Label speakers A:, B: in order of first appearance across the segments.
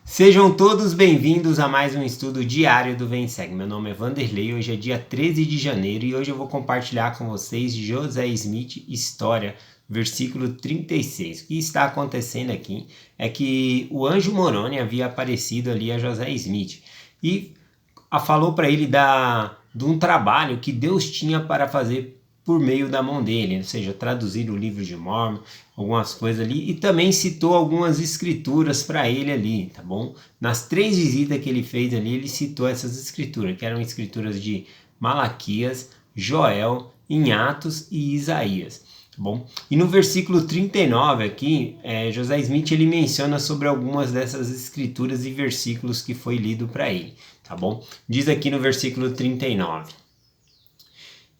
A: Sejam todos bem-vindos a mais um estudo diário do Vem Segue. Meu nome é Vanderlei, hoje é dia 13 de janeiro e hoje eu vou compartilhar com vocês José Smith, História, versículo 36. O que está acontecendo aqui é que o anjo Moroni havia aparecido ali a José Smith e falou para ele de um trabalho que Deus tinha para fazer por meio da mão dele, ou seja, traduzir o livro de Mórmon, algumas coisas ali, e também citou algumas escrituras para ele ali, tá bom? Nas 3 visitas que ele fez ali, ele citou essas escrituras, que eram escrituras de Malaquias, Joel, em Atos e Isaías, tá bom? E no versículo 39 aqui, José Smith ele menciona sobre algumas dessas escrituras e versículos que foi lido para ele, tá bom? Diz aqui no versículo 39.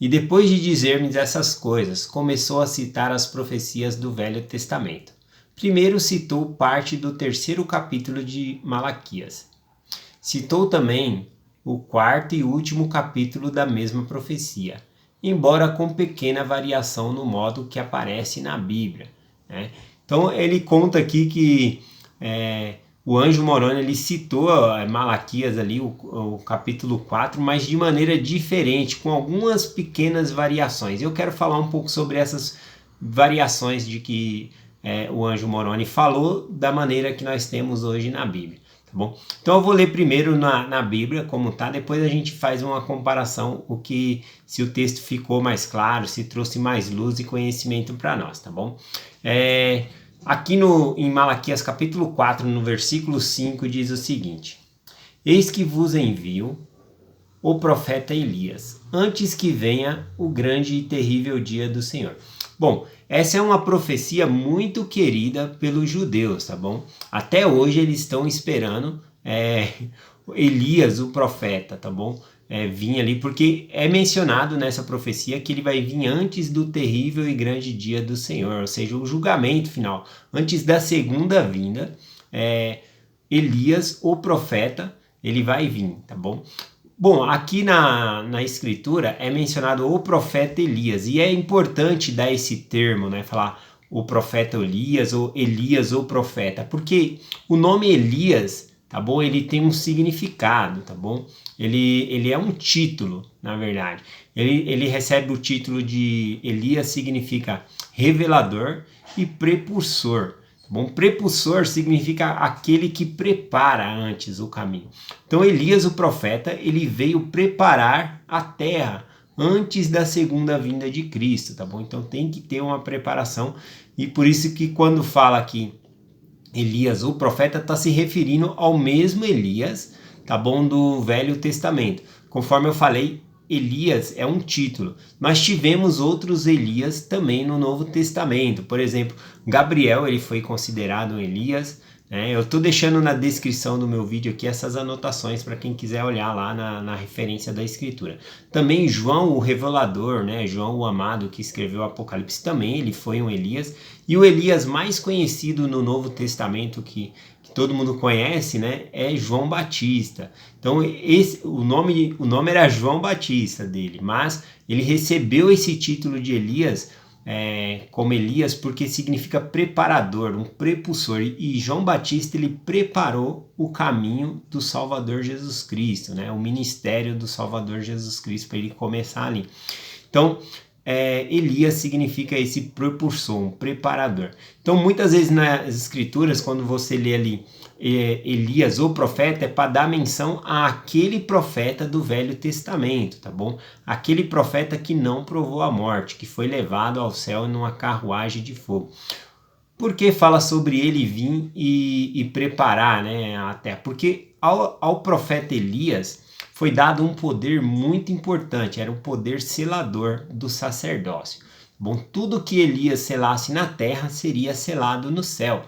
A: E depois de dizer-me essas coisas, começou a citar as profecias do Velho Testamento. Primeiro citou parte do 3º capítulo de Malaquias. Citou também o 4º e último capítulo da mesma profecia, embora com pequena variação no modo que aparece na Bíblia, né? Então ele conta aqui que o anjo Moroni ele citou Malaquias ali, o capítulo 4, mas de maneira diferente, com algumas pequenas variações. Eu quero falar um pouco sobre essas variações de que o anjo Moroni falou da maneira que nós temos hoje na Bíblia. Tá bom? Então eu vou ler primeiro na Bíblia como tá, depois a gente faz uma comparação, se o texto ficou mais claro, se trouxe mais luz e conhecimento para nós, tá bom? Aqui em Malaquias capítulo 4, no versículo 5, diz o seguinte: Eis que vos envio o profeta Elias, antes que venha o grande e terrível dia do Senhor. Bom, essa é uma profecia muito querida pelos judeus, tá bom? Até hoje eles estão esperando Elias, o profeta, tá bom? Vir ali, porque é mencionado nessa profecia que ele vai vir antes do terrível e grande dia do Senhor, ou seja, o julgamento final, antes da segunda vinda. Elias, o profeta, ele vai vir, tá bom? Bom, aqui na escritura é mencionado o profeta Elias, e é importante dar esse termo, né, falar o profeta Elias ou profeta, porque o nome Elias, tá bom? Ele tem um significado, tá bom? Ele é um título, na verdade. Ele recebe o título de Elias, significa revelador e prepulsor. Tá bom? Prepulsor significa aquele que prepara antes o caminho. Então Elias, o profeta, ele veio preparar a terra antes da segunda vinda de Cristo, tá bom? Então tem que ter uma preparação, e por isso que quando fala aqui Elias, o profeta, está se referindo ao mesmo Elias, tá bom, do Velho Testamento. Conforme eu falei, Elias é um título. Nós tivemos outros Elias também no Novo Testamento. Por exemplo, Gabriel, ele foi considerado um Elias. Eu estou deixando na descrição do meu vídeo aqui essas anotações para quem quiser olhar lá na referência da escritura. Também João o Revelador, né? João o Amado, que escreveu o Apocalipse, também ele foi um Elias. E o Elias mais conhecido no Novo Testamento, que todo mundo conhece, né, é João Batista. Então o nome era João Batista dele, mas ele recebeu esse título de Elias como Elias porque significa preparador, um prepulsor, e João Batista ele preparou o caminho do Salvador Jesus Cristo, né, o ministério do Salvador Jesus Cristo, para ele começar ali. Então Elias significa esse propulsor, um preparador. Então muitas vezes nas escrituras, quando você lê ali Elias, o profeta, é para dar menção àquele profeta do Velho Testamento, tá bom? Aquele profeta que não provou a morte, que foi levado ao céu numa carruagem de fogo. Por que fala sobre ele vir e preparar, né, a terra? Porque ao profeta Elias foi dado um poder muito importante, era o poder selador do sacerdócio. Bom, tudo que Elias selasse na terra seria selado no céu.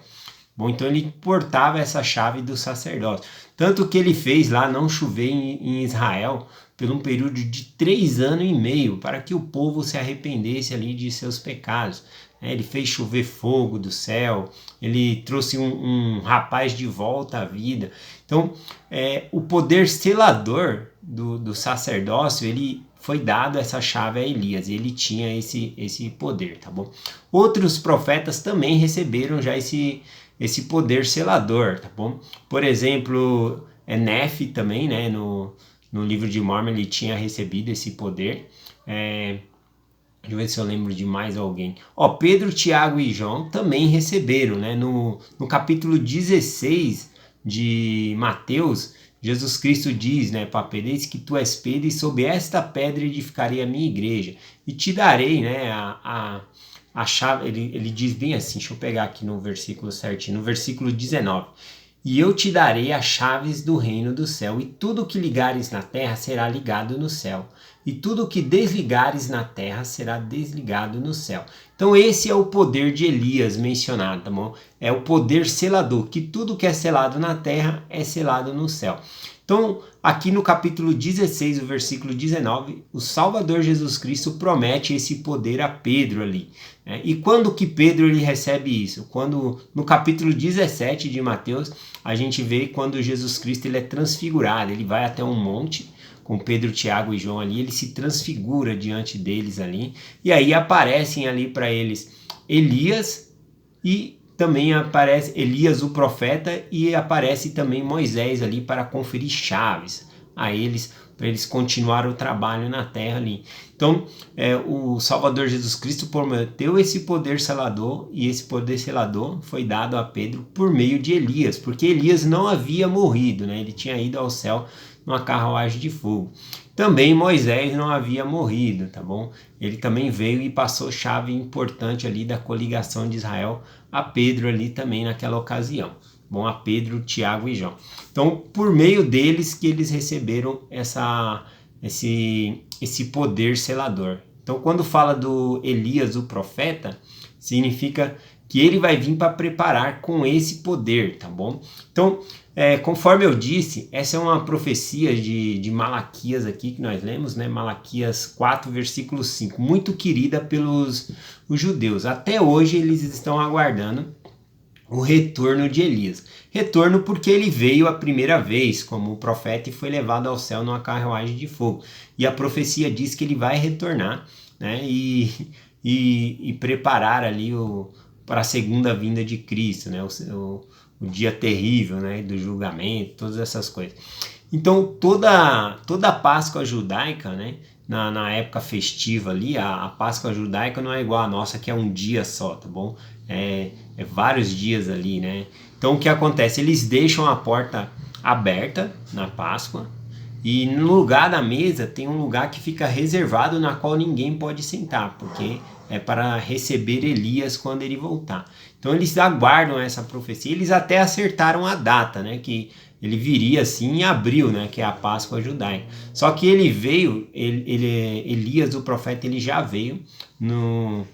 A: Bom, então ele portava essa chave do sacerdócio. Tanto que ele fez lá não chover em Israel por um período de 3 anos e meio, para que o povo se arrependesse ali de seus pecados. Ele fez chover fogo do céu, ele trouxe um rapaz de volta à vida. Então, o poder selador do sacerdócio, ele foi dado essa chave a Elias, e ele tinha esse poder, tá bom? Outros profetas também receberam já esse esse poder selador, tá bom? Por exemplo, Nefe também, né, no livro de Mórmon ele tinha recebido esse poder. Deixa eu ver se eu lembro de mais alguém. Pedro, Tiago e João também receberam, né? No capítulo 16 de Mateus, Jesus Cristo diz, né, para Pedro, eis que tu és Pedro e sob esta pedra edificarei a minha igreja e te darei, né, a chave. Ele diz bem assim, deixa eu pegar aqui no versículo certinho, no versículo 19. E eu te darei as chaves do reino do céu, e tudo que ligares na terra será ligado no céu, e tudo que desligares na terra será desligado no céu. Então esse é o poder de Elias mencionado, tá bom? É o poder selador, que tudo que é selado na terra é selado no céu. Então, aqui no capítulo 16, o versículo 19, o Salvador Jesus Cristo promete esse poder a Pedro ali. Né? E quando que Pedro ele recebe isso? Quando no capítulo 17 de Mateus, a gente vê quando Jesus Cristo ele é transfigurado, ele vai até um monte com Pedro, Tiago e João ali, ele se transfigura diante deles ali, e aí aparecem ali para eles Elias e também aparece Elias o profeta e aparece também Moisés ali para conferir chaves a eles, para eles continuar o trabalho na terra ali. Então, o Salvador Jesus Cristo prometeu esse poder selador, e esse poder selador foi dado a Pedro por meio de Elias, porque Elias não havia morrido, né? Ele tinha ido ao céu numa carruagem de fogo. Também Moisés não havia morrido, tá bom? Ele também veio e passou chave importante ali da coligação de Israel a Pedro ali também naquela ocasião. Bom, a Pedro, Tiago e João. Então, por meio deles que eles receberam esse poder selador. Então, quando fala do Elias, o profeta, significa que ele vai vir para preparar com esse poder, tá bom? Então, conforme eu disse, essa é uma profecia de Malaquias aqui que nós lemos, né? Malaquias 4, versículo 5, muito querida pelos os judeus. Até hoje eles estão aguardando o retorno de Elias. Retorno porque ele veio a primeira vez como profeta e foi levado ao céu numa carruagem de fogo. E a profecia diz que ele vai retornar, né? E preparar ali para a segunda vinda de Cristo, né? O dia terrível, né? Do julgamento, todas essas coisas. Então toda a Páscoa judaica, né? Na época festiva ali, a Páscoa judaica não é igual a nossa, que é um dia só, tá bom? É vários dias ali, né? Então o que acontece? Eles deixam a porta aberta na Páscoa e no lugar da mesa tem um lugar que fica reservado na qual ninguém pode sentar, porque é para receber Elias quando ele voltar. Então eles aguardam essa profecia, eles até acertaram a data, né? Que ele viria assim em abril, né, que é a Páscoa judaica. Só que ele veio, Elias, o profeta, ele já veio no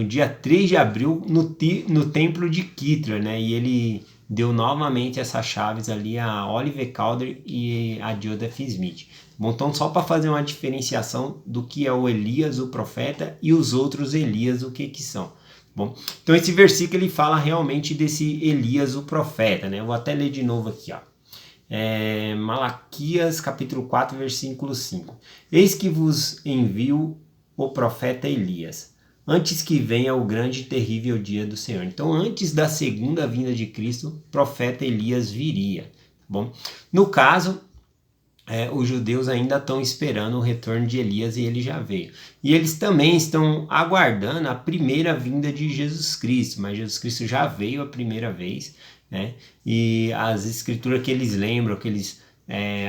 A: dia 3 de abril no templo de Kitra, né, e ele deu novamente essas chaves ali a Oliver Calder e a Joseph Smith. Bom, então só para fazer uma diferenciação do que é o Elias, o profeta, e os outros Elias, o que são. Bom, então esse versículo ele fala realmente desse Elias, o profeta, né? Eu vou até ler de novo aqui, ó. Malaquias capítulo 4, versículo 5. Eis que vos envio o profeta Elias, antes que venha o grande e terrível dia do Senhor. Então, antes da segunda vinda de Cristo, o profeta Elias viria. Bom, no caso, os judeus ainda estão esperando o retorno de Elias e ele já veio. E eles também estão aguardando a primeira vinda de Jesus Cristo, mas Jesus Cristo já veio a primeira vez, né? E as escrituras que eles lembram, que eles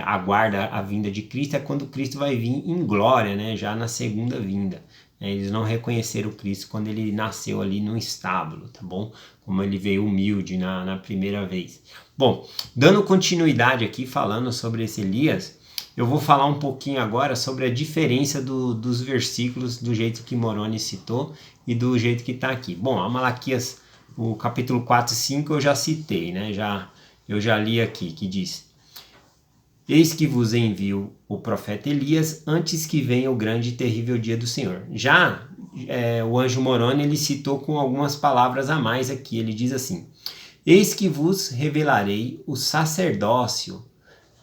A: aguardam a vinda de Cristo, é quando Cristo vai vir em glória, né? Já na segunda vinda. Eles não reconheceram Cristo quando ele nasceu ali no estábulo, tá bom? Como ele veio humilde na primeira vez. Bom, dando continuidade aqui, falando sobre esse Elias, eu vou falar um pouquinho agora sobre a diferença dos versículos, do jeito que Moroni citou e do jeito que está aqui. Bom, a Malaquias, o capítulo 4 e 5 eu já citei, né? Eu já li aqui, que diz: eis que vos envio o profeta Elias antes que venha o grande e terrível dia do Senhor. Já o anjo Moroni, ele citou com algumas palavras a mais aqui. Ele diz assim: eis que vos revelarei o sacerdócio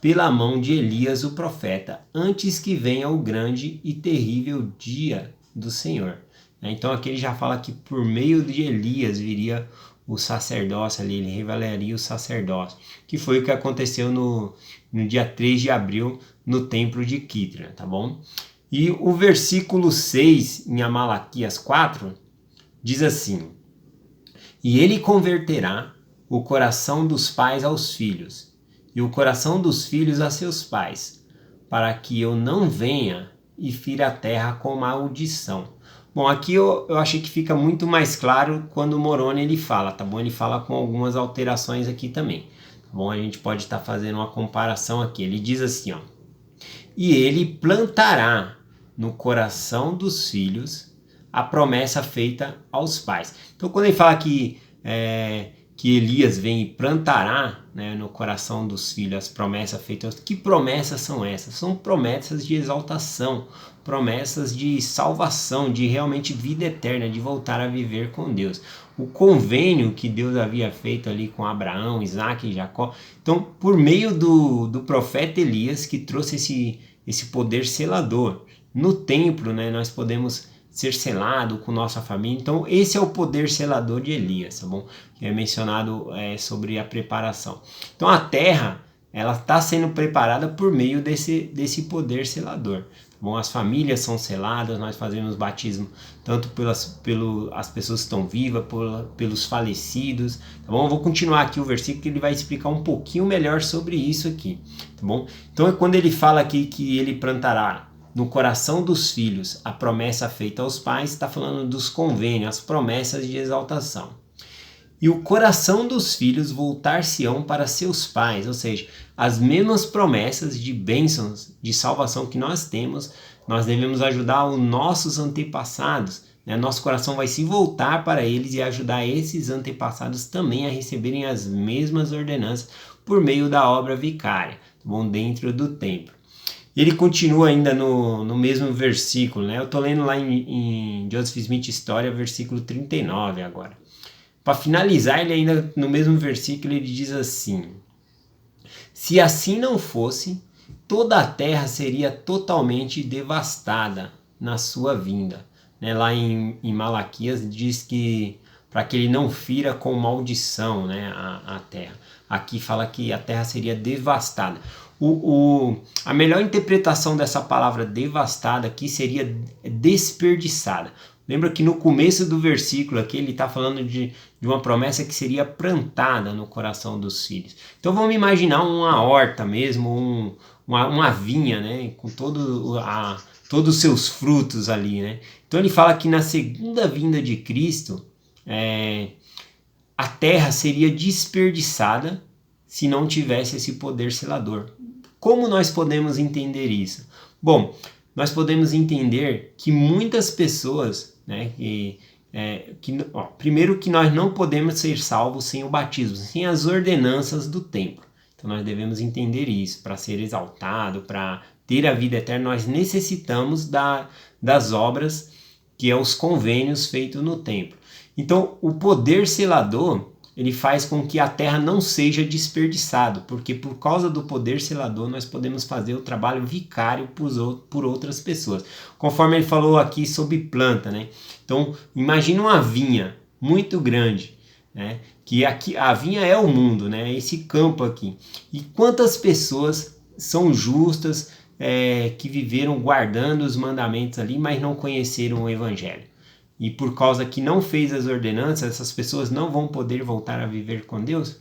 A: pela mão de Elias o profeta, antes que venha o grande e terrível dia do Senhor. Então aqui ele já fala que por meio de Elias viria o sacerdócio ali, ele revelaria o sacerdócio, que foi o que aconteceu no dia 3 de abril no templo de Quitra, tá bom? E o versículo 6 em Amalequias 4 diz assim: e ele converterá o coração dos pais aos filhos, e o coração dos filhos a seus pais, para que eu não venha e fira a terra com maldição. Bom, aqui eu achei que fica muito mais claro quando o Moroni ele fala, tá bom? Ele fala com algumas alterações aqui também, tá bom? A gente pode estar fazendo uma comparação aqui. Ele diz assim, ó: e ele plantará no coração dos filhos a promessa feita aos pais. Então, quando ele fala que Elias vem e plantará, né, no coração dos filhos as promessas feitas, que promessas são essas? São promessas de exaltação, promessas de salvação, de realmente vida eterna, de voltar a viver com Deus. O convênio que Deus havia feito ali com Abraão, Isaac e Jacó. Então, por meio do profeta Elias, que trouxe esse poder selador. No templo, né, nós podemos ser selado com nossa família. Então, esse é o poder selador de Elias, tá bom? Que é mencionado sobre a preparação. Então, a terra, ela está sendo preparada por meio desse poder selador. Bom, as famílias são seladas, nós fazemos batismo tanto pelas pessoas que estão vivas, pelos falecidos, tá bom? Eu vou continuar aqui o versículo que ele vai explicar um pouquinho melhor sobre isso aqui, tá bom? Então é quando ele fala aqui que ele plantará no coração dos filhos a promessa feita aos pais, está falando dos convênios, as promessas de exaltação. E o coração dos filhos voltar-se-ão para seus pais, ou seja, as mesmas promessas de bênçãos, de salvação que nós temos, nós devemos ajudar os nossos antepassados, né? Nosso coração vai se voltar para eles e ajudar esses antepassados também a receberem as mesmas ordenanças por meio da obra vicária, tá bom? Dentro do templo. Ele continua ainda no mesmo versículo, né? Eu estou lendo lá em Joseph Smith História, versículo 39 agora. Para finalizar, ele ainda no mesmo versículo ele diz assim: se assim não fosse, toda a terra seria totalmente devastada na sua vinda. Né? Lá em Malaquias diz que para que ele não fira com maldição, né, a terra. Aqui fala que a terra seria devastada. A melhor interpretação dessa palavra devastada aqui seria desperdiçada. Lembra que no começo do versículo aqui ele está falando de uma promessa que seria plantada no coração dos filhos. Então vamos imaginar uma horta mesmo, uma vinha, né, com todos os seus frutos ali, né? Então ele fala que na segunda vinda de Cristo a terra seria desperdiçada se não tivesse esse poder selador. Como nós podemos entender isso? Bom, nós podemos entender que muitas pessoas, né, primeiro que nós não podemos ser salvos sem o batismo, sem as ordenanças do templo. Então nós devemos entender isso. Para ser exaltado, para ter a vida eterna, nós necessitamos das obras, que é os convênios feitos no templo. Então o poder selador, ele faz com que a terra não seja desperdiçada, porque por causa do poder selador nós podemos fazer o trabalho vicário por outras pessoas. Conforme ele falou aqui sobre planta, né? Então, imagina uma vinha muito grande, né? Que aqui a vinha é o mundo, né? Esse campo aqui. E quantas pessoas são justas, que viveram guardando os mandamentos ali, mas não conheceram o evangelho? E por causa que não fez as ordenanças, essas pessoas não vão poder voltar a viver com Deus?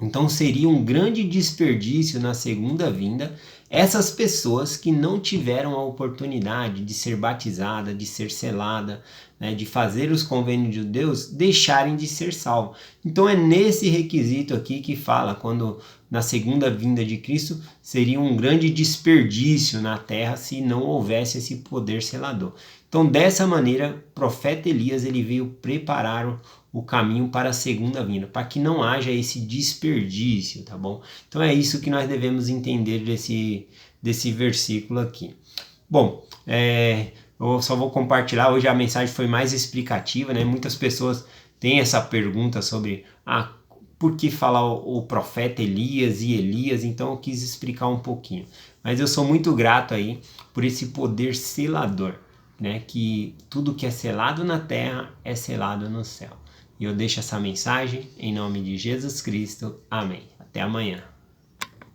A: Então seria um grande desperdício na segunda vinda essas pessoas que não tiveram a oportunidade de ser batizada, de ser selada, né, de fazer os convênios de Deus, deixarem de ser salvos. Então é nesse requisito aqui que fala, quando na segunda vinda de Cristo seria um grande desperdício na terra se não houvesse esse poder selador. Então dessa maneira o profeta Elias ele veio preparar o caminho para a segunda vinda, para que não haja esse desperdício, tá bom? Então é isso que nós devemos entender desse versículo aqui. Bom, eu só vou compartilhar, hoje a mensagem foi mais explicativa, né? Muitas pessoas têm essa pergunta sobre por que falar o profeta Elias e Elias, então eu quis explicar um pouquinho. Mas eu sou muito grato aí por esse poder selador, né? Que tudo que é selado na terra é selado no céu. E eu deixo essa mensagem em nome de Jesus Cristo. Amém. Até amanhã.